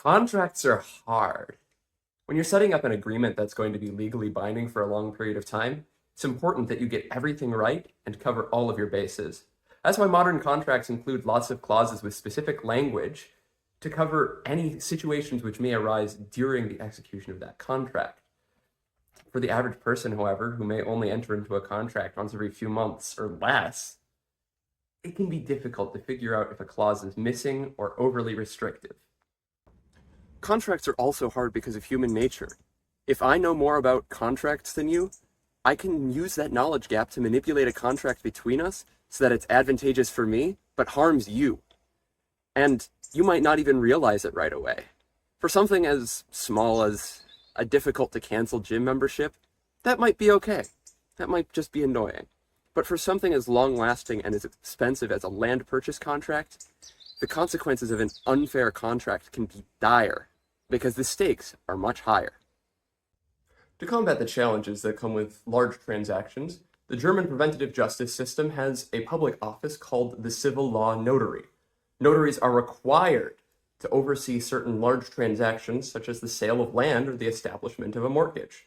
Contracts are hard. When you're setting up an agreement that's going to be legally binding for a long period of time, it's important that you get everything right and cover all of your bases. That's why modern contracts include lots of clauses with specific language to cover any situations which may arise during the execution of that contract. For the average person, however, who may only enter into a contract once every few months or less, it can be difficult to figure out if a clause is missing or overly restrictive. Contracts are also hard because of human nature. If I know more about contracts than you, I can use that knowledge gap to manipulate a contract between us so that it's advantageous for me, but harms you. And you might not even realize it right away. For something as small as a difficult to cancel gym membership, that might be okay. That might just be annoying. But for something as long-lasting and as expensive as a land purchase contract, the consequences of an unfair contract can be dire, because the stakes are much higher. To combat the challenges that come with large transactions, the German preventative justice system has a public office called the civil law notary. Notaries are required to oversee certain large transactions, such as the sale of land or the establishment of a mortgage.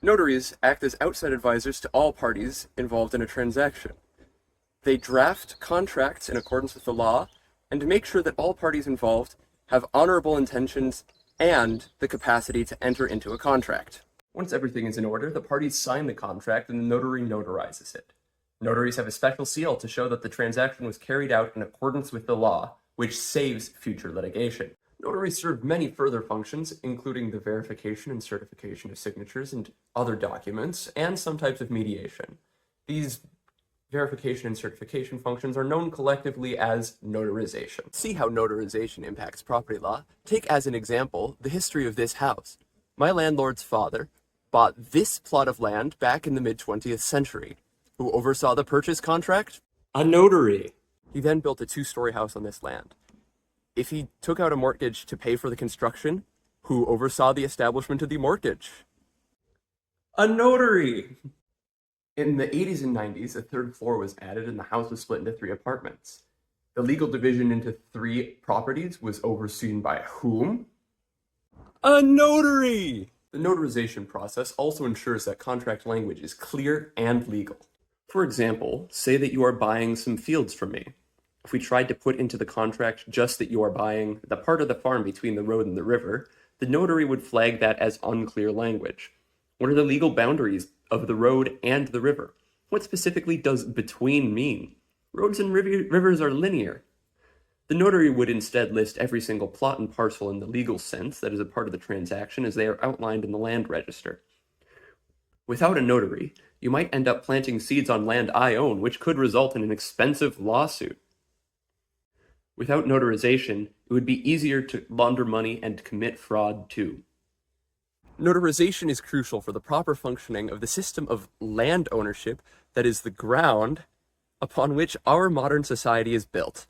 Notaries act as outside advisors to all parties involved in a transaction. They draft contracts in accordance with the law and make sure that all parties involved have honorable intentions and the capacity to enter into a contract. Once everything is in order, the parties sign the contract and the notary notarizes it. Notaries have a special seal to show that the transaction was carried out in accordance with the law, which saves future litigation. Notaries serve many further functions, including the verification and certification of signatures and other documents, and some types of mediation. These verification and certification functions are known collectively as notarization. See how notarization impacts property law. Take as an example the history of this house. My landlord's father bought this plot of land back in the mid-20th century. Who oversaw the purchase contract? A notary. He then built a 2-story house on this land. If he took out a mortgage to pay for the construction, who oversaw the establishment of the mortgage? A notary. In the 80s and 90s, a 3rd floor was added and the house was split into 3 apartments. The legal division into 3 properties was overseen by whom? A notary! The notarization process also ensures that contract language is clear and legal. For example, say that you are buying some fields from me. If we tried to put into the contract just that you are buying the part of the farm between the road and the river, the notary would flag that as unclear language. What are the legal boundaries of the road and the river? What specifically does between mean? Roads and rivers are linear. The notary would instead list every single plot and parcel in the legal sense that is a part of the transaction as they are outlined in the land register. Without a notary, you might end up planting seeds on land I own, which could result in an expensive lawsuit. Without notarization, it would be easier to launder money and commit fraud too. Notarization is crucial for the proper functioning of the system of land ownership that is the ground upon which our modern society is built.